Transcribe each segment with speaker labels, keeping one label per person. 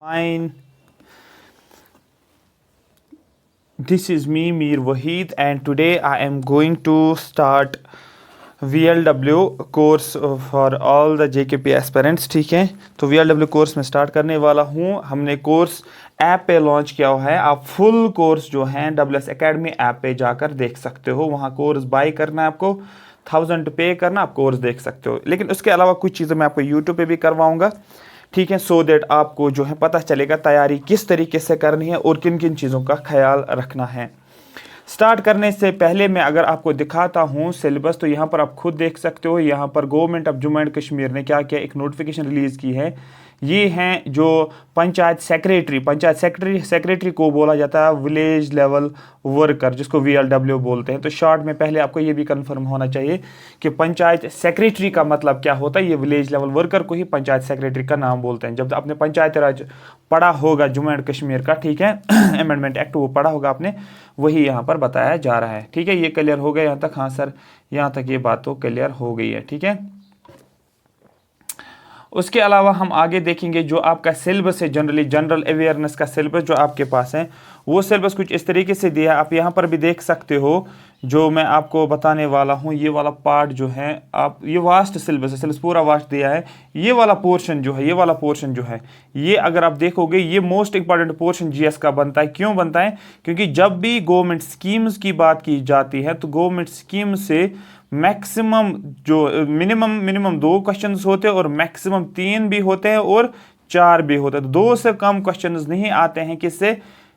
Speaker 1: Fine. This is me, Mir Wahid, and today I am going to start VLW course for all the JKP aspirants. ठीक है, तो VLW course में start करने वाला हूँ. हमने कोर्स ऐप पे लॉन्च किया हुआ है. आप फुल कोर्स जो है WS Academy ऐप पे जाकर देख सकते हो. वहाँ कोर्स बाई करना है आपको, 1000 पे करना, आप कोर्स देख सकते हो. लेकिन उसके अलावा कुछ चीज़ें मैं आपको यूट्यूब पे भी करवाऊँगा. ठीक है, सो दैट आपको जो है पता चलेगा तैयारी किस तरीके से करनी है और किन किन चीज़ों का ख्याल रखना है. स्टार्ट करने से पहले मैं अगर आपको दिखाता हूँ सिलेबस, तो यहाँ पर आप खुद देख सकते हो. यहाँ पर government of Jammu and Kashmir ने क्या किया, एक नोटिफिकेशन रिलीज़ की है. ये हैं जो पंचायत सेक्रेटरी को बोला जाता है विलेज लेवल वर्कर, जिसको VLW बोलते हैं. तो शॉर्ट में पहले आपको ये भी कंफर्म होना चाहिए कि पंचायत सेक्रेटरी का मतलब क्या होता है. ये विलेज लेवल वर्कर को ही पंचायत सेक्रेटरी का नाम बोलते हैं. जब आपने पंचायती राज पढ़ा होगा जम्मू एंड कश्मीर का, ठीक है, अमेंडमेंट एक्ट वो पढ़ा होगा आपने, वही यहाँ पर बताया जा रहा है. ठीक है, ये क्लियर हो गया यहाँ तक? हाँ सर, यहाँ तक ये बात तो क्लियर हो गई है. ठीक है, उसके अलावा हम आगे देखेंगे जो आपका सिलेबस है, जनरल अवेयरनेस का सिलेबस जो आपके पास है, वो सिलेबस कुछ इस तरीके से दिया है. आप यहाँ पर भी देख सकते हो जो मैं आपको बताने वाला हूँ. ये वाला पार्ट जो है, आप ये वास्ट सिलेबस है, सिलेबस पूरा वास्ट दिया है. ये वाला पोर्शन जो है, ये अगर आप देखोगे, ये मोस्ट इंपॉर्टेंट पोर्शन GS का बनता है. क्यों बनता है? क्योंकि जब भी गवर्नमेंट स्कीम्स की बात की जाती है तो गवर्नमेंट स्कीम से मैक्सिमम जो मिनिमम 2 क्वेश्चंस होते हैं और मैक्सिमम 3 भी होते हैं और 4 भी होते हैं. तो 2 से कम क्वेश्चंस नहीं आते हैं किससे,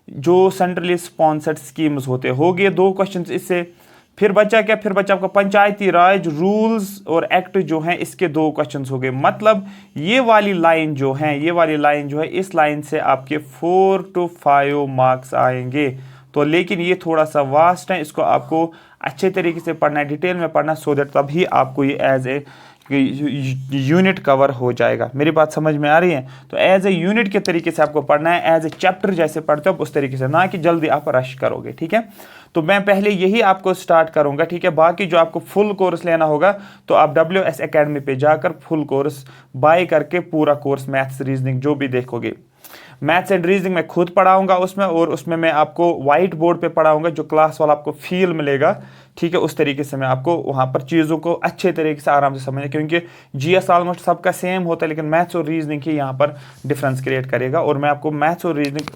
Speaker 1: जो सेंट्रली स्पॉन्सर्ड स्कीम्स होते हैं. हो गए 2 क्वेश्चंस इससे. फिर बचा क्या? फिर बचा आपका पंचायती राज रूल्स और एक्ट जो हैं, इसके 2 क्वेश्चंस हो गए. मतलब ये वाली लाइन जो है, इस लाइन से आपके 4 to 5 मार्क्स आएंगे. तो लेकिन ये थोड़ा सा वास्ट है, इसको आपको अच्छे तरीके से पढ़ना है, डिटेल में पढ़ना, सो दैट तभी आपको ये एज ए यूनिट कवर हो जाएगा. मेरी बात समझ में आ रही है? तो एज ए यूनिट के तरीके से आपको पढ़ना है, एज ए चैप्टर जैसे पढ़ते हो उस तरीके से, ना कि जल्दी आप रश करोगे. ठीक है, तो मैं पहले यही आपको स्टार्ट करूंगा. ठीक है, बाकी जो आपको फुल कोर्स लेना होगा तो आप WS Academy पे जाकर फुल कोर्स बाय करके पूरा कोर्स मैथ्स रीजनिंग जो भी देखोगे, मैथ्स एंड रीजनिंग मैं खुद पढ़ाऊंगा उसमें, और उसमें मैं आपको वाइट बोर्ड पे पढ़ाऊंगा, जो क्लास वाला आपको फील मिलेगा. ठीक है, उस तरीके से मैं आपको वहाँ पर चीज़ों को अच्छे तरीके से आराम से समझना, क्योंकि GS ऑलमोस्ट सबका सेम होता है, लेकिन मैथ्स और रीजनिंग ही यहाँ पर डिफरेंस क्रिएट करेगा. और मैं आपको मैथ्स और रीजनिंग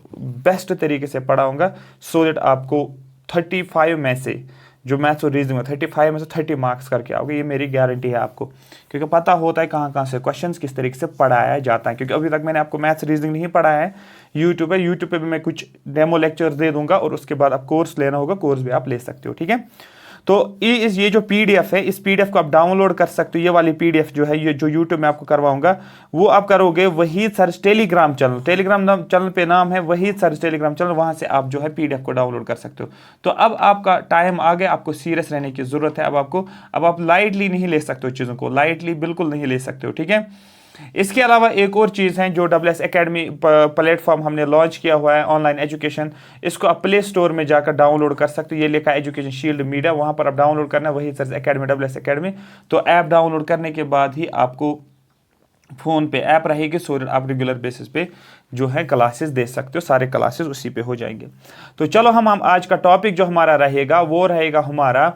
Speaker 1: बेस्ट तरीके से पढ़ाऊँगा, सो दैट आपको 35 में से, जो मैथ्स और रीजनिंग में 35 में से 30 मार्क्स करके आओगे. ये मेरी गारंटी है आपको, क्योंकि पता होता है कहाँ कहाँ से क्वेश्चंस किस तरीके से पढ़ाया जाता है. क्योंकि अभी तक मैंने आपको मैथ्स रीजनिंग नहीं पढ़ाया है. यूट्यूब पे भी मैं कुछ डेमो लेक्चर्स दे दूंगा, और उसके बाद आप कोर्स लेना होगा, कोर्स भी आप ले सकते हो. ठीक है, तो ये जो PDF है, इस PDF को आप डाउनलोड कर सकते हो. ये वाली PDF जो है, ये जो यूट्यूब में आपको करवाऊंगा, वो आप करोगे वही सर्च टेलीग्राम चैनल पे नाम है वही सर्च टेलीग्राम चैनल, वहां से आप जो है PDF को डाउनलोड कर सकते हो. तो अब आपका टाइम आ गया, आपको सीरियस रहने की जरूरत है. अब आप लाइटली नहीं ले सकते हो, चीज़ों को लाइटली बिल्कुल नहीं ले सकते हो. ठीक है, इसके अलावा एक और चीज़ है, जो WS Academy प्लेटफॉर्म हमने लॉन्च किया हुआ है, ऑनलाइन एजुकेशन. इसको आप प्ले स्टोर में जाकर डाउनलोड कर सकते हो. ये लिखा है एजुकेशन शील्ड मीडिया, वहाँ पर आप डाउनलोड करना है, वही सर्च Academy, WS Academy. तो ऐप डाउनलोड करने के बाद ही आपको फ़ोन पे ऐप रहेगी, सो दैट आप रेगुलर बेसिस पे जो है क्लासेस दे सकते हो. सारे क्लासेस उसी पे हो जाएंगे. तो चलो हम आज का टॉपिक जो हमारा रहेगा वो रहेगा हमारा,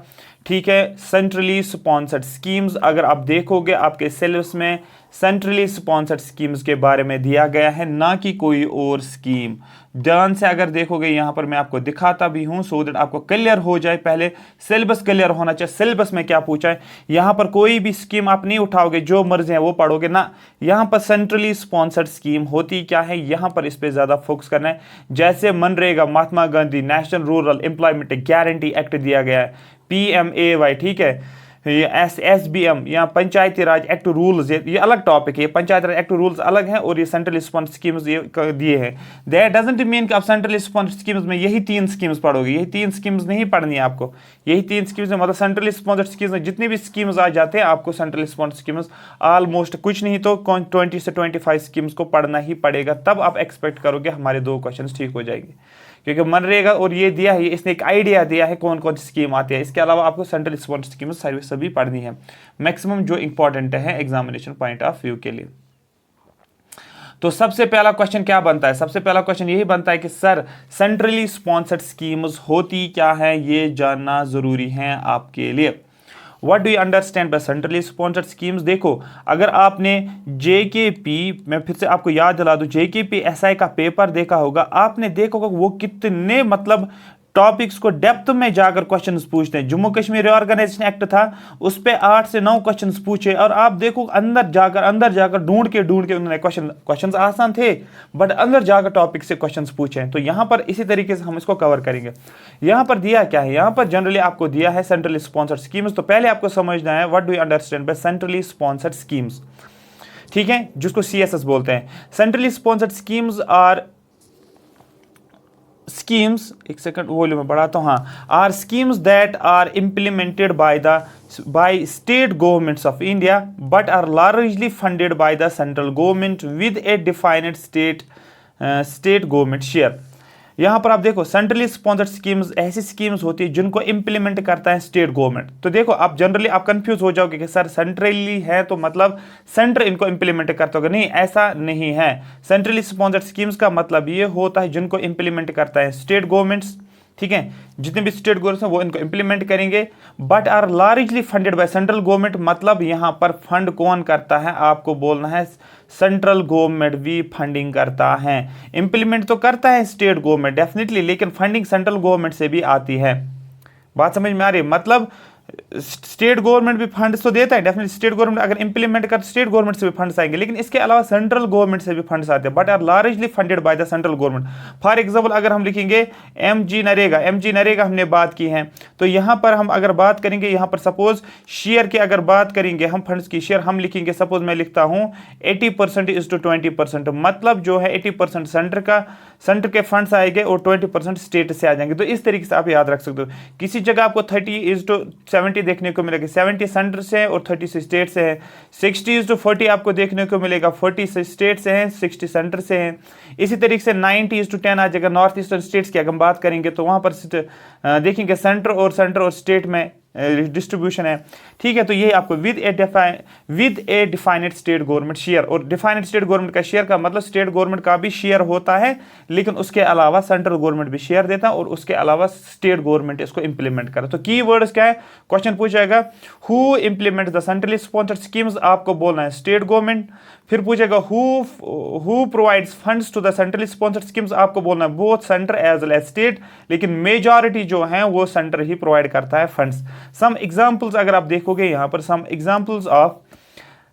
Speaker 1: ठीक है, सेंट्रली स्पॉन्सर्ड स्कीम्स. अगर आप देखोगे आपके सिलेबस में सेंट्रली स्पॉन्सर्ड स्कीम्स के बारे में दिया गया है, ना कि कोई और स्कीम. ध्यान से अगर देखोगे, यहाँ पर मैं आपको दिखाता भी हूँ, सो दैट आपको क्लियर हो जाए. पहले सिलेबस क्लियर होना चाहिए. सिलेबस में क्या पूछा है, यहाँ पर कोई भी स्कीम आप नहीं उठाओगे, जो मर्जी है वो पढ़ोगे ना. यहाँ पर सेंट्रली स्पॉन्सर्ड स्कीम होती क्या है, यहाँ पर इस पर ज्यादा फोकस करना है. जैसे MNREGA, Mahatma Gandhi national rural employment guarantee act दिया गया है, PMAY. ठीक है, ये SBM, यहाँ पंचायती राज एक्ट रूल्स, ये अलग टॉपिक है. पंचायती राज एक्ट रूल्स अलग है, और ये सेंट्रल स्पॉन्सर्ड स्कीम्स ये दिए हैं. दैट डजंट मीन कि आप सेंट्रल स्पॉन्सर्ड स्कीम्स में यही 3 स्कीम्स पढ़ोगे. यही 3 स्कीम्स नहीं पढ़नी है आपको. यही 3 स्कीम्स में, मतलब सेंट्रल स्पॉन्सर्ड स्कीम्स में जितनी भी स्कीम्स आ जाते हैं, आपको सेंट्रल स्पॉन्सर्ड स्कीम्स ऑलमोस्ट कुछ नहीं तो 20 से 25 स्कीम्स को पढ़ना ही पड़ेगा. तब आप एक्सपेक्ट करोगे हमारे 2 क्वेश्चन ठीक हो जाएंगे. क्योंकि मनरेगा और ये दिया है, इसने एक आइडिया दिया है कौन कौन सी स्कीम आती है. इसके अलावा आपको सेंट्रल स्पॉन्सर्ड स्कीम सर्विस सभी पढ़नी है, मैक्सिमम जो इंपॉर्टेंट है एग्जामिनेशन पॉइंट ऑफ व्यू के लिए. तो सबसे पहला क्वेश्चन क्या बनता है, सबसे पहला क्वेश्चन यही बनता है कि सर सेंट्रली स्पॉन्सर्ड स्कीम्स होती क्या है, ये जानना जरूरी है आपके लिए। What do you understand by centrally sponsored schemes. देखो अगर आपने जेकेपी, मैं फिर से आपको याद दिला दूं, जेकेपी एसआई का पेपर देखा होगा, आपने देखा होगा वो कितने मतलब टॉपिक्स को डेप्थ में जाकर क्वेश्चंस पूछते हैं। जम्मू कश्मीर रिऑर्गेनाइजेशन एक्ट था, उस पे 8 से 9 क्वेश्चंस पूछे, और आप देखो अंदर जाकर ढूंढ के उन्होंने क्वेश्चंस आसान थे बट अंदर जाकर टॉपिक से क्वेश्चंस पूछे हैं। तो यहां पर इसी तरीके से हम इसको कवर करेंगे। यहां पर दिया क्या है, यहां पर जनरली आपको दिया है सेंट्रली स्पॉन्सर्ड स्कीम्स। तो पहले आपको समझना है what do you understand by centrally sponsored schemes, ठीक है, जिसको सीएसएस बोलते हैं। Centrally sponsored schemes are schemes, एक सेकंड वॉल्यूम में बढ़ाता हूं, हाँ, are schemes that are implemented by state governments of India but are largely funded by the central government with a defined state government share। यहां पर आप देखो centrally sponsored schemes ऐसी स्कीम्स होती है जिनको इंप्लीमेंट करता है स्टेट गवर्नमेंट। तो देखो आप जनरली आप कंफ्यूज हो जाओगे कि सर सेंट्रली है तो मतलब सेंटर इनको इंप्लीमेंट करता होगा, नहीं ऐसा नहीं है। सेंट्रली स्पॉन्सर्ड स्कीम्स का मतलब ये होता है जिनको इंप्लीमेंट करता है स्टेट गवर्नमेंट्स, ठीक है, जितने भी स्टेट गवर्नमेंट हैं वो इनको इंप्लीमेंट करेंगे, but are largely funded by central government. मतलब यहां पर फंड कौन करता है, आपको बोलना है सेंट्रल गवर्नमेंट भी फंडिंग करता है। इंप्लीमेंट तो करता है स्टेट गवर्नमेंट डेफिनेटली, लेकिन फंडिंग सेंट्रल गवर्नमेंट से भी आती है। बात समझ में आ रही है, मतलब स्टेट गवर्नमेंट भी फंड्स तो देता है डेफिनेटली, स्टेट गवर्नमेंट अगर इंप्लीमेंट कर स्टेट गवर्नमेंट से भी फंड्स आएंगे, लेकिन इसके अलावा सेंट्रल गवर्नमेंट से भी फंड्स आते हैं but are largely funded by the central government. For example अगर हम लिखेंगे एमजी नरेगा हमने बात की है, तो यहां पर हम अगर बात करेंगे, यहां पर सपोज शेयर की अगर बात करेंगे हम, फंड्स की शेयर हम लिखेंगे, सपोज मैं लिखता हूं 80% इज टू 20%, मतलब जो है 80% सेंटर के फंड्स आएंगे और 20% स्टेट से आ जाएंगे। तो इस तरीके से आप याद रख सकते हो। किसी जगह आपको 30:70 देखने को मिलेगा, 70 सेंटर से है और 30 स्टेट से है। 60:40 आपको देखने को मिलेगा, 40 स्टेट से हैं, 60 सेंटर से हैं। इसी तरीके से 90:10 आ जाएगा। नॉर्थ ईस्टर्न स्टेट्स की अगर हम बात करेंगे तो वहां पर देखेंगे सेंटर और स्टेट में डिस्ट्रीब्यूशन है, ठीक है। तो ये आपको with A defined state government share, और डिफाइनेड स्टेट गवर्नमेंट का शेयर का मतलब स्टेट गवर्नमेंट का भी शेयर होता है, लेकिन उसके अलावा सेंट्रल गवर्नमेंट भी शेयर देता है और उसके अलावा स्टेट गवर्नमेंट इसको इंप्लीमेंट करे। तो की वर्ड्स क्या है, क्वेश्चन पूछेगा who implement the centrally sponsored schemes, आपको बोलना है स्टेट गवर्नमेंट। फिर पूछेगा who provides funds to the centrally sponsored schemes, आपको बोलना है both centre as well as state, लेकिन मेजॉरिटी जो है वो सेंटर ही प्रोवाइड करता है फंड्स। सम एग्जांपल्स अगर आप देखोगे यहां पर, some examples of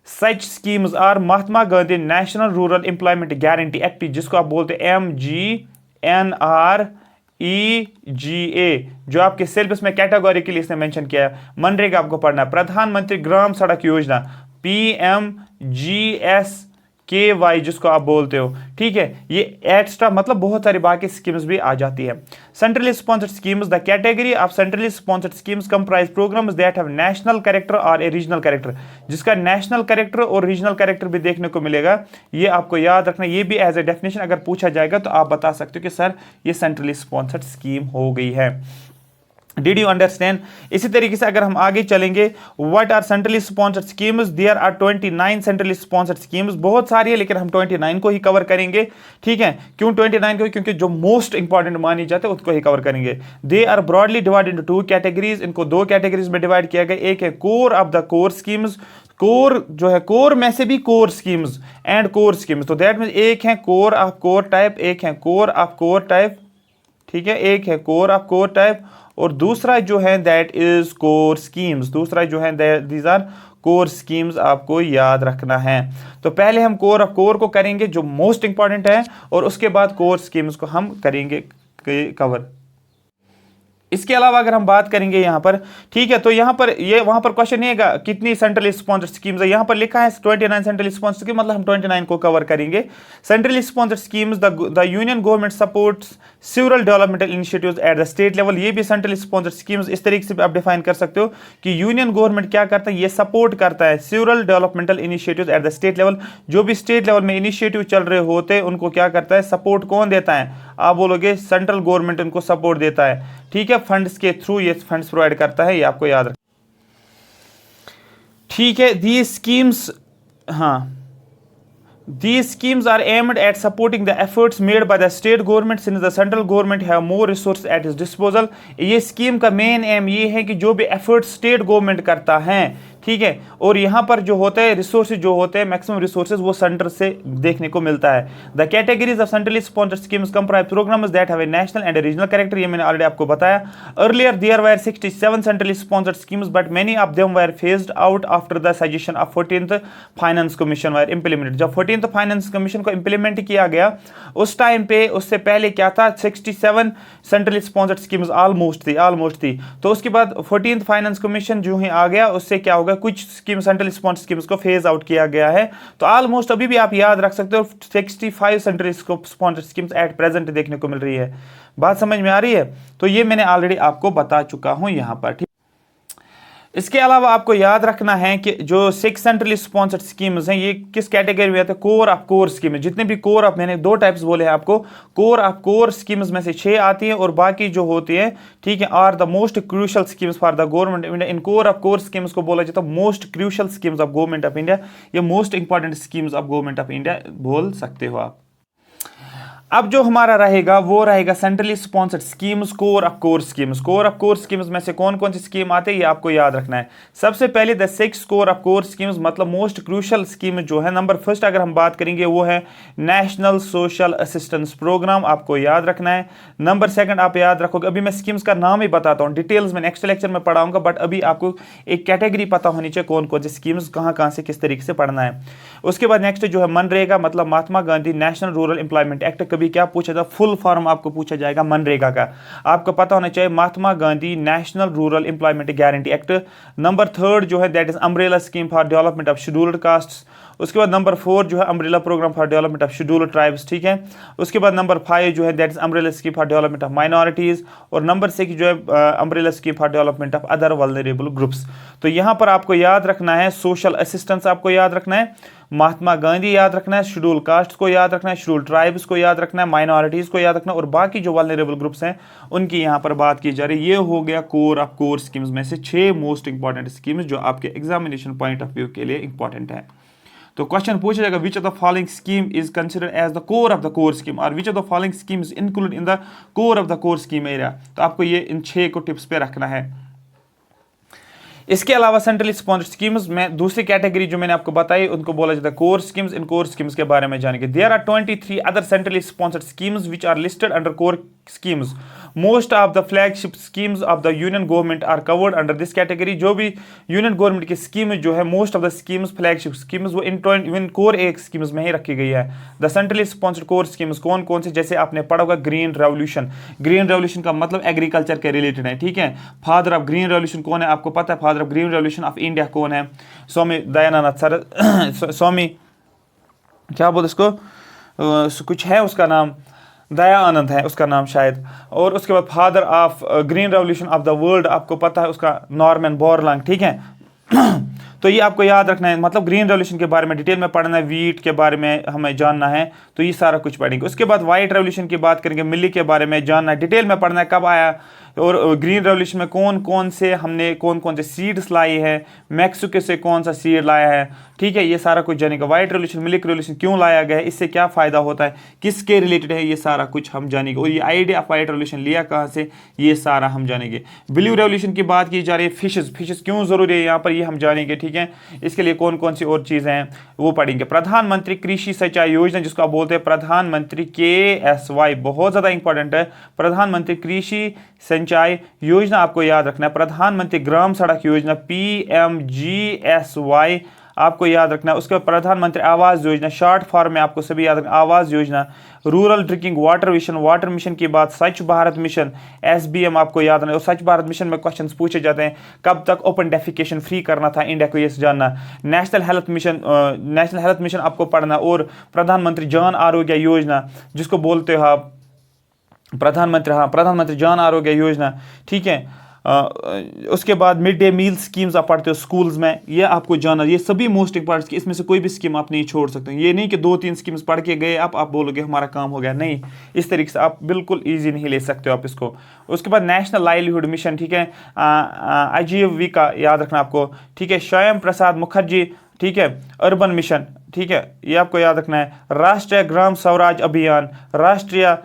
Speaker 1: such schemes are Mahatma Gandhi national rural employment guarantee act, जिसको आप बोलते हैं MGNREGA, जो आपके सिलेबस में कैटेगरी के लिए इसने मेंशन किया है। मनरेगा आपको पढ़ना है, प्रधानमंत्री ग्राम सड़क योजना PMGSKY जिसको आप बोलते हो, ठीक है। ये एक्स्ट्रा मतलब बहुत सारी बाकी स्कीम्स भी आ जाती है। Centrally sponsored schemes, the category of centrally sponsored schemes comprise programmes that have national character और ए रीजनल कैरेक्टर, जिसका नेशनल कैरेक्टर और रीजनल कैरेक्टर भी देखने को मिलेगा। ये आपको याद रखना, ये भी एज ए डेफिनेशन अगर पूछा जाएगा तो आप बता सकते हो कि सर ये सेंट्रली स्पॉन्सर्ड स्कीम हो गई है। Did you understand. इसी तरीके से अगर हम आगे चलेंगे, what are centrally sponsored schemes, there are 29 centrally sponsored schemes, बहुत सारी है लेकिन हम 29 को ही कवर करेंगे, ठीक है। क्यों 29 को, क्योंकि जो मोस्ट इंपॉर्टेंट मानी जाते हैं उसको ही कवर करेंगे। They are broadly divided into 2 categories, इनको 2 कैटेगरीज में डिवाइड किया गया। एक है core of the core schemes, core जो है कोर में से भी core schemes and core schemes, तो दैट मींस एक है कोर ऑफ कोर टाइप, एक है कोर ऑफ कोर टाइप, ठीक है, एक है कोर ऑफ कोर टाइप और दूसरा जो है दैट इज कोर स्कीम्स, दूसरा जो है दीज आर कोर स्कीम्स, आपको याद रखना है। तो पहले हम कोर ऑफ कोर को करेंगे जो मोस्ट इंपॉर्टेंट है, और उसके बाद कोर स्कीम्स को हम करेंगे कवर। इसके अलावा अगर हम बात करेंगे यहां पर, ठीक है, तो यहां पर ये वहां पर क्वेश्चन नहीं है कितनी सेंट्रली स्पॉन्सर्ड स्कीम्स है, यहां पर लिखा है 29 सेंट्रली स्पॉन्सर्ड स्कीम, मतलब हम 29 को कवर करेंगे। Centrally sponsored schemes, the union government supports several developmental initiatives at the state level, ये भी सेंट्रली स्पॉन्सर्ड स्कीम्स इस तरीके से आप डिफाइन कर सकते हो कि यूनियन गवर्नमेंट क्या करता है, ये सपोर्ट करता है several developmental initiatives at the state level, जो भी स्टेट लेवल में इनिशिएटिव चल रहे होते हैं उनको क्या करता है, सपोर्ट कौन देता है, आप बोलोगे सेंट्रल गवर्नमेंट उनको सपोर्ट देता है, ठीक है, फंड्स के थ्रू ये फंड्स प्रोवाइड करता है, ये आपको याद रखना, ठीक है। दी स्कीम्स, हाँ, These schemes are aimed at supporting the efforts made by the state government since the central government have more resources at its disposal। ये स्कीम का मेन एम ये है कि जो भी एफर्ट्स स्टेट गवर्नमेंट करता है, ठीक है, और यहाँ पर जो होता है रिसोर्सेज जो होते हैं मैक्सिमम रिसोर्सेज वो सेंटर से देखने को मिलता है। The categories of centrally sponsored schemes comprise programmes that have a national and regional character, ये मैंने ऑलरेडी आपको बताया। Earlier there were 67 centrally sponsored schemes but many of them were phased out after the suggestion of 14th finance commission were implemented. जब 14th finance commission को implement किया गया उस time पे, उससे पहले क्या था, 67 सेंट्रली स्पॉन्सर्ड स्कीम्स ऑलमोस्ट थी। तो उसके बाद 14th फाइनेंस कमीशन जो ही आ गया उससे क्या होगा, कुछ स्कीम सेंट्रल स्पॉन्सर्ड स्कीम्स को फेज आउट किया गया है। तो ऑलमोस्ट अभी भी आप याद रख सकते हो 65 central sponsored schemes at present देखने को मिल रही है। बात समझ में आ रही है? तो ये मैंने ऑलरेडी आपको बता चुका हूं यहां पर, ठीक। इसके अलावा आपको याद रखना है कि जो 6 सेंट्रली स्पॉन्सर्ड स्कीम्स हैं ये किस कैटेगरी में आते हैं, कोर ऑफ कोर स्कीम। जितने भी कोर ऑफ, मैंने 2 टाइप्स बोले हैं आपको, कोर ऑफ कोर स्कीम्स में से 6 आती हैं और बाकी जो होती हैं, ठीक है, are the most crucial schemes for the government of India. इन कोर ऑफ कोर स्कीम्स को बोला जाता है most crucial schemes of government of India, ये most important schemes of government of India बोल सकते हो आप। अब जो हमारा रहेगा वो रहेगा centrally sponsored schemes, core of core schemes. Core of core schemes में से कौन कौन सी स्कीम आते हैं ये आपको याद रखना है। सबसे पहले the 6 core of core schemes, मतलब मोस्ट क्रूशियल स्कीम जो है, नंबर फर्स्ट अगर हम बात करेंगे वो है नेशनल सोशल असिस्टेंस प्रोग्राम, आपको याद रखना है। नंबर सेकंड आप याद रखोगे, अभी मैं स्कीम्स का नाम ही बताता हूँ, डिटेल्स में नेक्स्ट लेक्चर में पढ़ाऊंगा, बट अभी आपको एक कैटेगरी पता होनी चाहिए कौन कौन सी स्कीम्स कहाँ से किस तरीके से पढ़ना है। उसके बाद नेक्स्ट जो है मनरेगा, मतलब Mahatma Gandhi national rural employment act. कभी क्या पूछा था, फुल फॉर्म आपको पूछा जाएगा मनरेगा का, आपको पता होना चाहिए, Mahatma Gandhi national rural employment guarantee act. Number third जो है that is umbrella scheme for development of scheduled castes. उसके बाद नंबर 4 जो है umbrella program for development of scheduled tribes, ठीक है। उसके बाद नंबर 5 जो है that is umbrella scheme for development of minorities, और नंबर 6 जो है umbrella scheme for development of other vulnerable groups. तो यहाँ पर आपको याद रखना है सोशल असिस्टेंस, आपको याद रखना है महात्मा गांधी, याद रखना है शेड्यूल कास्ट को, याद रखना है शेड्यूल ट्राइब्स को, याद रखना है माइनॉरिटीज को, याद रखना है, और बाकी जो वल्नरेबल ग्रुप्स हैं उनकी यहाँ पर बात की जा रही है। ये हो गया कोर ऑफ कोर स्कीम्स में से 6 मोस्ट इंपॉर्टेंट स्कीम्स जो आपके एग्जामिनेशन पॉइंट ऑफ व्यू के लिए इंपॉर्टेंट है। तो क्वेश्चन पूछा जाएगा which of the following scheme is considered as the core of the core scheme, और which of the following schemes include in the core of the core scheme area. तो आपको ये इन 6 को टिप्स पे रखना है। इसके अलावा सेंट्रली स्पॉन्सर्ड स्कीम्स में दूसरी कैटेगरी जो मैंने आपको बताई उनको बोला जाता है कोर स्कीम्स। इन कोर स्कीम्स के बारे में जानेंगे। There are 23 other centrally sponsored schemes which are listed under core schemes. Most of the flagship schemes of the union government are covered under this category. जो भी यूनियन गवर्नमेंट की scheme जो है, most of the schemes flagship schemes वो इन core एक schemes में ही रखी गई है। The centrally sponsored core schemes कौन कौन से, जैसे आपने पढ़ा होगा ग्रीन रेवोल्यूशन। ग्रीन रेवोल्यूशन का मतलब एग्रीकल्चर के रिलेटेड है, ठीक है। फादर ऑफ ग्रीन रेवोल्यूशन कौन है आपको पता है? Father of green revolution of India कौन है? स्वामी दयानंद सर, स्वामी क्या बोलते इसको, कुछ है उसका नाम, दया आनंद है उसका नाम शायद। और उसके बाद father of green revolution of the world आपको पता है उसका नॉर्मन बोरलॉन्ग, ठीक है। तो ये आपको याद रखना है, मतलब ग्रीन रेवोल्यूशन के बारे में डिटेल में पढ़ना है, वीट के बारे में हमें जानना है, तो ये सारा कुछ पढ़ेंगे। उसके बाद वाइट रेवोल्यूशन की बात करेंगे, मिल्ली के बारे में जानना है, डिटेल में पढ़ना है कब आया, और ग्रीन रेवोल्यूशन में कौन कौन से सीड्स लाए हैं, मैक्सिको से कौन सा सीड लाया है, ठीक है, ये सारा कुछ जानेंगे। वाइट रेवोल्यूशन, मिल्क रेवोल्यूशन क्यों लाया गया है, इससे क्या फ़ायदा होता है, किसके रिलेटेड है, ये सारा कुछ हम जानेंगे। और ये आइडिया ऑफ वाइट रेवोल्यूशन लिया कहाँ से, ये सारा हम जानेंगे। ब्लू रेवोल्यूशन की बात की जा रही है, फिशेस क्यों ज़रूरी है यहाँ पर, ये हम जानेंगे, ठीक है। इसके लिए कौन कौन सी और चीज़ें हैं वो पढ़ेंगे। प्रधानमंत्री कृषि सिंचाई योजना जिसको आप बोलते हैं प्रधानमंत्री KSY, बहुत ज़्यादा इंपॉर्टेंट है। प्रधानमंत्री कृषि सिंचाई योजना आपको याद रखना है। प्रधानमंत्री ग्राम सड़क योजना PMGSY आपको याद रखना है। उसके बाद प्रधानमंत्री आवास योजना, शॉर्ट फॉर्म में आपको सभी याद रखना, Awas Yojana. Rural drinking water mission की बात, स्वच्छ भारत मिशन SBM आपको याद रखना है। और स्वच्छ भारत मिशन में क्वेश्चंस पूछे जाते हैं, कब तक ओपन डेफिकेशन फ्री करना था इंडिया को, ये जानना। नेशनल हेल्थ मिशन आपको पढ़ना। और प्रधानमंत्री जन आरोग्य योजना जिसको बोलते हो आप प्रधानमंत्री जन आरोग्य योजना, ठीक है। उसके बाद मिड डे मील स्कीम्स आप पढ़ते हो स्कूल्स में, ये आपको जाना, ये सभी मोस्ट इंपॉर्टेंट, इसमें से कोई भी स्कीम आप नहीं छोड़ सकते। ये नहीं कि 2-3 स्कीम्स पढ़ के गए आप बोलोगे हमारा काम हो गया, नहीं, इस तरीके से आप बिल्कुल इजी नहीं ले सकते हो आप इसको। उसके बाद नेशनल लाइवलीहुड मिशन, ठीक है, आजीविका याद रखना आपको, ठीक है। श्याम प्रसाद मुखर्जी ठीक है, अर्बन मिशन, ठीक है, ये आपको याद रखना है, राष्ट्रीय ग्राम स्वराज अभियान, राष्ट्रीय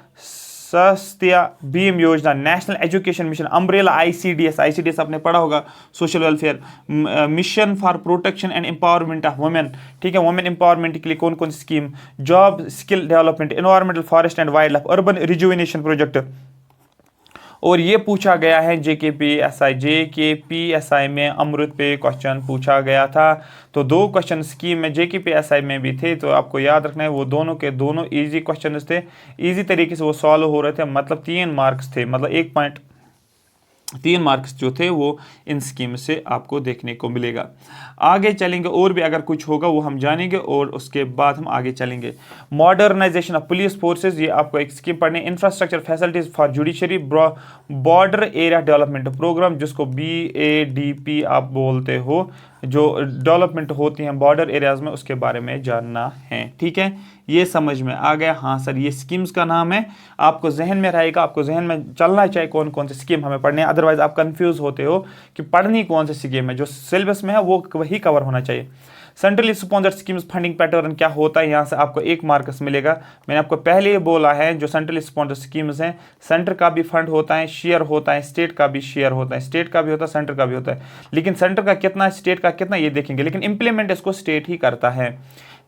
Speaker 1: Swasthya Bima Yojana, national education mission, umbrella, ICDS, ICDS आपने पढ़ा होगा, social welfare, mission for protection and empowerment of women, ठीक है, वुमेन एम्पावरमेंट के लिए कौन कौन सी scheme, job skill development, environmental forest and wild life, urban rejuvenation project. और ये पूछा गया है जेकेपीएसआई में अमृत पे क्वेश्चन पूछा गया था। तो 2 क्वेश्चन स्कीम में जेकेपीएसआई में भी थे, तो आपको याद रखना है वो दोनों के दोनों इजी क्वेश्चन थे, इजी तरीके से वो सॉल्व हो रहे थे, मतलब 3 मार्क्स थे, मतलब 1.3 मार्क्स जो थे वो इन स्कीम से आपको देखने को मिलेगा। आगे चलेंगे और भी अगर कुछ होगा वो हम जानेंगे और उसके बाद हम आगे चलेंगे। मॉडर्नाइजेशन ऑफ पुलिस फोर्सेस, ये आपको एक स्कीम पढ़नी, infrastructure facilities for judiciary, border area development programme जिसको BADP आप बोलते हो, जो डेवलपमेंट होती हैं बॉर्डर एरियाज में, उसके बारे में जानना है। ठीक है, ये समझ में आ गया। हाँ सर, ये स्कीम्स का नाम है, आपको जहन में रहेगा, आपको जहन में चलना चाहिए कौन कौन सी स्कीम हमें पढ़नी है, अदरवाइज आप कंफ्यूज होते हो कि पढ़नी कौन सी स्कीम है। जो सिलेबस में है वो वही कवर होना चाहिए। Centrally sponsored schemes funding pattern क्या होता है, यहाँ से आपको 1 मार्क्स मिलेगा। मैंने आपको पहले ही बोला है, जो सेंट्रली स्पॉन्सर्ड स्कीम्स हैं, सेंटर का भी फंड होता है, शेयर होता है, स्टेट का भी शेयर होता है, स्टेट का भी होता है, सेंटर का भी होता है, लेकिन सेंटर का कितना, स्टेट का कितना, ये देखेंगे, लेकिन इंप्लीमेंट इसको स्टेट ही करता है।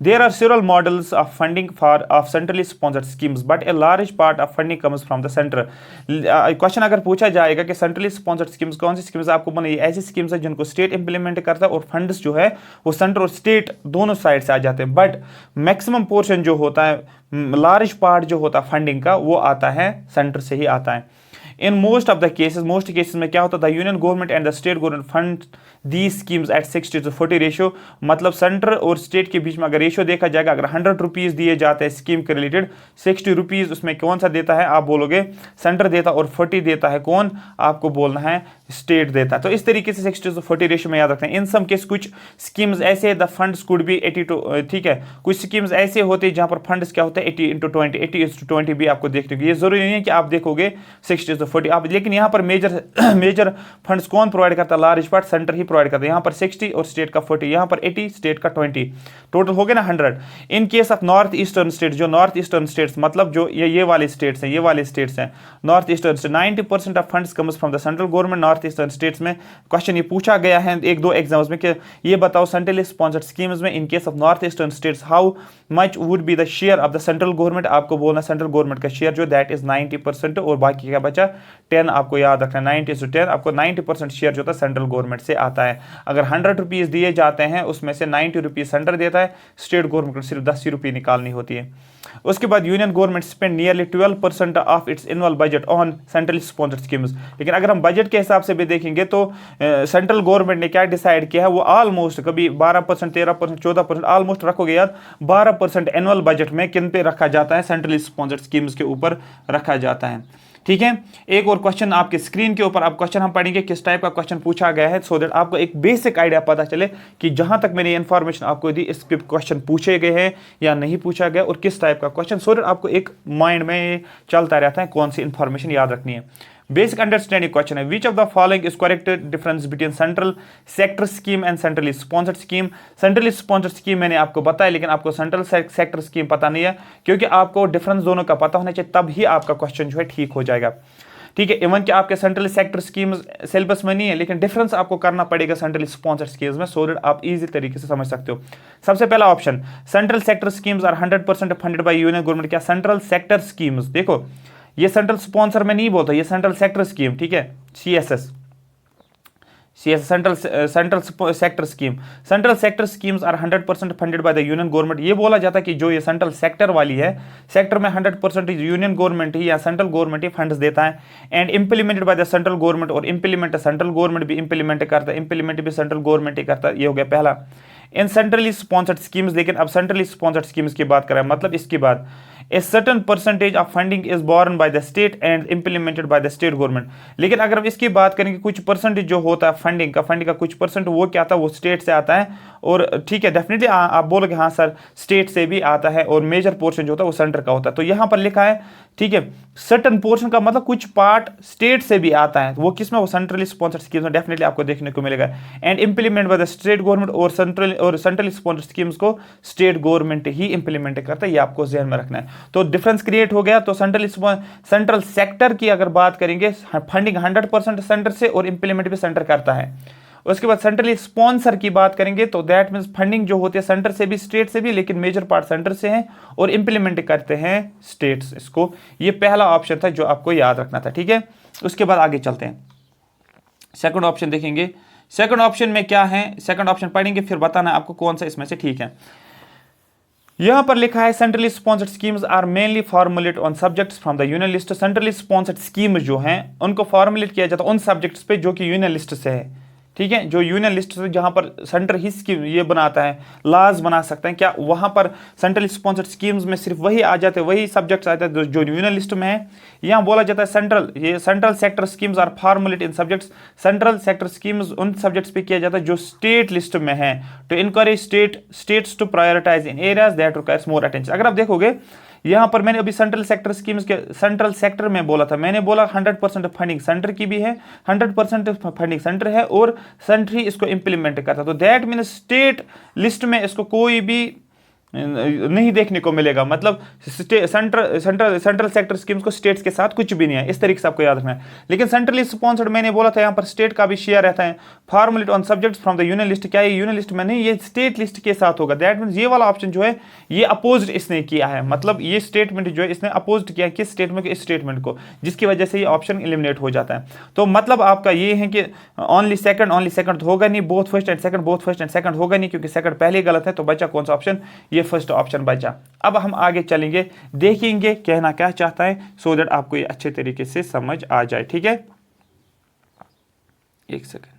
Speaker 1: There are several models of funding of centrally sponsored schemes, but a large part of funding comes from the center. Question अगर पूछा जाएगा कि सेंट्रली स्पॉन्सर्ड स्कीम्स कौन सी स्कीम्स आपको बनाई, ऐसी स्कीम्स है जिनको स्टेट इंप्लीमेंट करता है और फंड्स जो है वो सेंटर और स्टेट दोनों साइड से आ जाते हैं, बट मैक्सिमम पोर्शन जो होता है, लार्ज पार्ट जो होता है फंडिंग का, वो आता है सेंटर से ही आता है। In most of the cases, most cases में क्या होता है, the union government and the state government fund the schemes at 60:40 ratio, मतलब सेंटर और स्टेट के बीच में अगर रेशियो देखा जाएगा, अगर 100 रुपीज़ दिए जाते हैं स्कीम के रिलेटेड, 60 रुपीज़ उसमें कौन सा देता है, आप बोलोगे सेंटर देता है, और 40 देता है कौन, आपको बोलना है स्टेट देता है। तो इस तरीके से 60:40 रेशियो में याद रखना है। इन सम केस कुछ स्कीम्स ऐसे द फंड्स कुड बी 82, ठीक है, कुछ स्कीम्स ऐसे होते हैं जहां पर फंड्स क्या होता है 80:20, 80:20 भी आपको देखने को, ये जरूरी नहीं है कि आप देखोगे 60:40 आप, लेकिन यहाँ पर मेजर फंड्स कौन प्रोवाइड करता है, लार्ज पार्ट सेंटर ही प्रोवाइड करता है। यहाँ पर 60 और स्टेट का 40, यहाँ पर 80 स्टेट का 20, टोटल हो गया ना 100। In case of north eastern state, जो नॉर्थ ईस्टर्न स्टेट्स मतलब जो ये वाले स्टेट्स हैं, ये वाले स्टेट्स हैं north eastern state, 90% of funds comes from the central government. North eastern states में क्वेश्चन ये पूछा गया है 1-2 एग्जाम्स में कि ये बताओ सेंट्रली स्पॉन्सर्ड स्कीम्स में in case of north eastern states how much would be the share of the central government, आपको बोलना सेंट्रल गवर्नमेंट का शेयर जो दैट इज 90% और बाकी क्या बचा 10, आपको याद रखना 90:10, आपको 90% शेयर जो था सेंट्रल गवर्नमेंट से आता है। अगर 100 रुपीज़ दिए जाते हैं उसमें से 90 रुपीज़ सेंटर देता है, स्टेट गवर्नमेंट को सिर्फ 10 रुपये निकालनी होती है। उसके बाद union government spend nearly 12% of its annual budget on central sponsored schemes. लेकिन अगर हम बजट के हिसाब से भी देखेंगे तो सेंट्रल गवर्नमेंट ने क्या डिसाइड किया है, वो ऑलमोस्ट कभी 12%, 13%, 14%, ऑलमोस्ट रखोगे यार 12% एनुअल बजट में किन पे रखा जाता है, सेंट्रल स्पॉन्सर्ड स्कीम्स के ऊपर रखा जाता है। ठीक है, एक और क्वेश्चन आपके स्क्रीन के ऊपर, अब क्वेश्चन हम पढ़ेंगे किस टाइप का क्वेश्चन पूछा गया है, सो दैट आपको एक बेसिक आइडिया पता चले कि जहां तक मैंने इन्फॉर्मेशन आपको दी इस पे क्वेश्चन पूछे गए हैं या नहीं पूछा गया और किस टाइप का क्वेश्चन, सो दैट आपको एक माइंड में चलता रहता है कौन सी इंफॉर्मेशन याद रखनी है। बेसिक अंडरस्टैंडिंग क्वेश्चन है, विच of the following is correct difference between central sector scheme and centrally sponsored scheme. Centrally sponsored scheme मैंने आपको बताया, लेकिन आपको सेंट्रल सेक्टर स्कीम पता नहीं है, क्योंकि आपको डिफरेंस दोनों का पता होना चाहिए, तब ही आपका क्वेश्चन जो है ठीक हो जाएगा। ठीक है, इवन कि आपके सेंट्रल सेक्टर स्कीम्स सिलेबस में नहीं है, लेकिन डिफरेंस आपको करना पड़ेगा सेंट्रल स्पॉन्सर्ड स्कीम्स में, सो दैट आप इजी तरीके से समझ सकते हो। सबसे पहला option, central sector schemes are 100% funded by union government. क्या सेंट्रल सेक्टर स्कीम्स, देखो ये सेंट्रल स्पॉन्सर में नहीं बोलता, ये सेंट्रल सेक्टर स्कीम, ठीक है, CSS central sector scheme, central sector schemes are 100% funded by the union government. ये बोला जाता है कि जो ये सेंट्रल सेक्टर वाली है, सेक्टर में 100% यूनियन गवर्नमेंट ही या सेंट्रल गवर्नमेंट ही फंड्स देता है, and implemented bye the central government, और इंप्लीमेंट सेंट्रल गवर्नमेंट भी इंप्लीमेंट करता है, इंप्लीमेंट भी सेंट्रल गवर्नमेंट ही करता है। ये हो गया पहला इन सेंट्रली स्पॉन्सर्ड स्कीम्स। लेकिन अब सेंट्रली स्पॉन्सर्ड स्कीम्स की बात करें, मतलब इसके बाद a certain percentage of funding is borne by the state and implemented by the state government। लेकिन अगर हम इसकी बात करें कि कुछ परसेंटेज जो होता है फंडिंग का कुछ परसेंट वो क्या आता है, वो स्टेट से आता है, और ठीक है डेफिनेटली आप बोलोगे हाँ सर स्टेट से भी आता है, और मेजर पोर्शन जो होता है वो सेंटर का होता है। तो यहाँ पर लिखा है ठीक है। सर्टन पोर्शन का मतलब कुछ पार्ट स्टेट से भी आता है, वो किस में, वो सेंट्रली स्पॉन्सर्ड स्कीम्स में डेफिनेटली आपको देखने को मिलेगा। And implement by the state government, और सेंट्रली स्पॉन्सर्ड स्कीम्स को स्टेट गवर्नमेंट ही इंप्लीमेंट करता है, ये आपको ध्यान में रखना है। तो डिफरेंस क्रिएट हो गया। तो सेंट्रल सेक्टर की अगर बात करेंगे, फंडिंग 100% सेंटर से और इंप्लीमेंट भी सेंटर करता है। उसके बाद सेंट्रली स्पॉन्सर की बात करेंगे तो दैट मींस फंडिंग जो होती है सेंटर से भी स्टेट से भी, लेकिन मेजर पार्ट सेंटर से है और इंप्लीमेंट करते हैं स्टेट्स इसको। ये पहला ऑप्शन था जो आपको याद रखना था, ठीक है। उसके बाद आगे चलते हैं, सेकंड ऑप्शन देखेंगे। सेकंड ऑप्शन में क्या है, सेकंड ऑप्शन पढ़ेंगे फिर बताना आपको कौन सा इसमें से ठीक है। यहां पर लिखा है centrally sponsored schemes are mainly formulate on subjects from the union list. Centrally sponsored scheme जो हैं उनको फॉर्मुलेट किया जाता है उन सब्जेक्ट्स पे जो कि यूनियन लिस्ट से है, ठीक है। जो यूनियन लिस्ट से जहां पर सेंटर ही स्कीम ये बनाता है, लॉज बना सकते हैं, क्या वहां पर सेंट्रल स्पॉन्सर्ड स्कीम्स में सिर्फ वही आ जाते हैं, वही सब्जेक्ट्स आते हैं जो यूनियन लिस्ट में है। यहां बोला जाता है central sector schemes are formulate in subjects. Central sector schemes उन सब्जेक्ट्स पे किया जाता है जो स्टेट लिस्ट में है, to encourage states to prioritise in areas that requires more attention. अगर आप देखोगे यहां पर मैंने अभी सेंट्रल सेक्टर स्कीम्स के सेंट्रल सेक्टर में बोला था, मैंने बोला 100% फंडिंग सेंटर की भी है, 100% फंडिंग सेंटर है और सेंटर ही इसको इंप्लीमेंट करता है। तो दैट मीन स्टेट लिस्ट में इसको कोई भी नहीं देखने को मिलेगा, मतलब सेंट्रल सेक्टर स्कीम्स को स्टेट्स के साथ कुछ भी नहीं है, इस तरीके से आपको याद रखना है। लेकिन सेंट्रली स्पॉन्सर्ड मैंने बोला था यहां पर स्टेट का भी शेयर रहता है। Formulate on subjects from the union list, क्या ये यूनियन लिस्ट में नहीं, ये स्टेट लिस्ट के साथ होगा। दैट मींस ये वाला ऑप्शन जो है ये अपोज्ड इसने किया है, मतलब ये स्टेटमेंट जो है इसने अपोज्ड किया किस स्टेटमेंट को, इस स्टेटमेंट को, जिसकी वजह से ये ऑप्शन एलिमिनेट हो जाता है। तो मतलब आपका ये है कि ओनली सेकंड होगा नहीं, बोथ फर्स्ट एंड सेकंड होगा नहीं, क्योंकि सेकंड पहले गलत है। तो बचा कौन सा ऑप्शन, ये फर्स्ट ऑप्शन बचा। अब हम आगे चलेंगे, देखेंगे कहना क्या चाहता है, सो दैट आपको ये अच्छे तरीके से समझ आ जाए, ठीक है। एक सेकंड,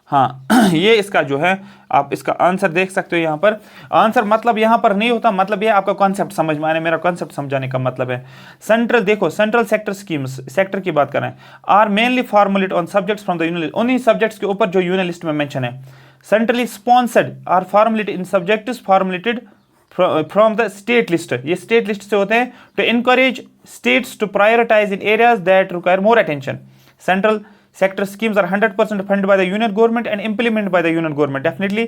Speaker 1: हाँ ये इसका जो है आप इसका आंसर देख सकते हो। यहां पर आंसर मतलब यहां पर नहीं होता, मतलब ये आपका कॉन्सेप्ट समझ में आने, मेरा कॉन्सेप्ट समझाने का मतलब है। सेंट्रल देखो, सेंट्रल सेक्टर स्कीम्स, सेक्टर की बात कर रहे हैं, are mainly formulate on subjects from the union, उन्हीं सब्जेक्ट्स के ऊपर जो यूनियन लिस्ट में मेंशन है। Centrally sponsored are formulated in subjects formulated from the state list, ये स्टेट लिस्ट से होते हैं, to encourage states to prioritise in areas that require more attention. Central sector schemes are 100% funded by the union government and implemented by the union government, definitely,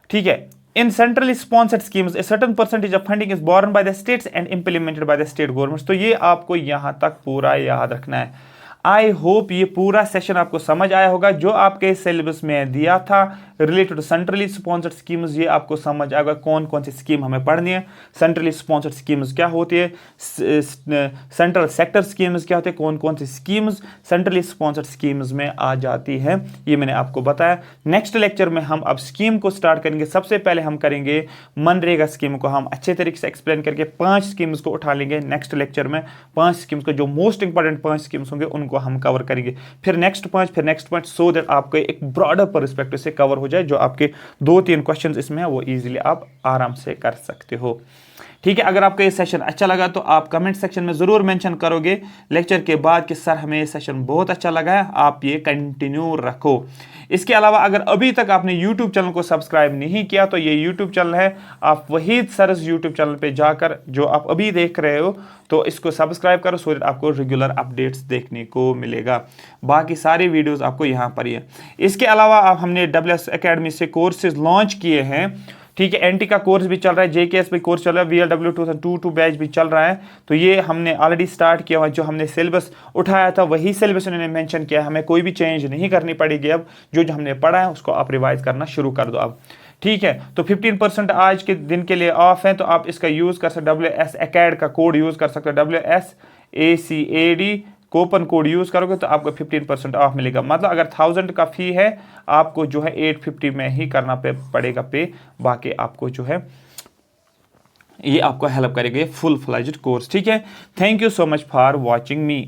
Speaker 1: ठीक है। in centrally sponsored schemes a certain percentage of funding is borne by the states and implemented by the state governments। तो ये आपको यहां तक पूरा याद रखना है। आई होप ये पूरा सेशन आपको समझ आया होगा, जो आपके सिलेबस में दिया था related to centrally sponsored schemes, ये आपको समझ आएगा कौन कौन सी स्कीम हमें पढ़नी है, सेंट्रली स्पॉन्सर्ड स्कीम्स क्या होती है, सेंट्रल सेक्टर स्कीम्स क्या होते हैं, कौन कौन सी स्कीम्स सेंट्रली स्पॉन्सर्ड स्कीम्स में आ जाती है, ये मैंने आपको बताया। नेक्स्ट लेक्चर में हम अब स्कीम को स्टार्ट करेंगे। सबसे पहले हम करेंगे मनरेगा स्कीम को, हम अच्छे तरीके से एक्सप्लेन करके 5 स्कीम्स को उठा लेंगे नेक्स्ट लेक्चर में। 5 स्कीम्स को, जो मोस्ट इंपॉर्टेंट 5 स्कीम्स होंगे उनको हम कवर करेंगे, फिर नेक्स्ट 5, फिर नेक्स्ट 5, सो दैट आपको एक ब्रॉडर पर्सपेक्टिव से कवर हो जाए। जो आपके 2-3 क्वेश्चंस इसमें है वो इजीली आप आराम से कर सकते हो, ठीक है। अगर आपको ये सेशन अच्छा लगा तो आप कमेंट सेक्शन में जरूर मेंशन करोगे लेक्चर के बाद कि सर हमें ये सेशन बहुत अच्छा लगा है, आप ये कंटिन्यू रखो। इसके अलावा अगर अभी तक आपने YouTube चैनल को सब्सक्राइब नहीं किया तो ये YouTube चैनल है, आप वहीद सरस YouTube चैनल पे जाकर जो आप अभी देख रहे हो तो इसको सब्सक्राइब करो, सो दैट आपको रेगुलर अपडेट्स देखने को मिलेगा। बाकी सारी वीडियोस आपको यहाँ पर ही है। इसके अलावा अब हमने WS Academy से कोर्सेज लॉन्च किए हैं, ठीक है। एनटी का कोर्स भी चल रहा है, JKS भी कोर्स चल रहा है, VLW 2022 बैच भी चल रहा है। तो ये हमने ऑलरेडी स्टार्ट किया हुआ, जो हमने सिलेबस उठाया था वही सिलेबस उन्होंने मेंशन किया, हमें कोई भी चेंज नहीं करनी पड़ेगी। अब जो जो हमने पढ़ा है उसको आप रिवाइज करना शुरू कर दो अब, ठीक है। तो 15% आज के दिन के लिए ऑफ है, तो आप इसका यूज कर सकते, WS Acad का कोड यूज कर सकते हो, WSACAD कूपन कोड यूज करोगे तो आपको 15% ऑफ मिलेगा। मतलब अगर 1000 का फी है आपको जो है 850 में ही करना पड़ेगा पे, बाकी आपको जो है ये आपको हेल्प करेगा फुल फ्लेज्ड कोर्स, ठीक है। Thank you so much for watching me.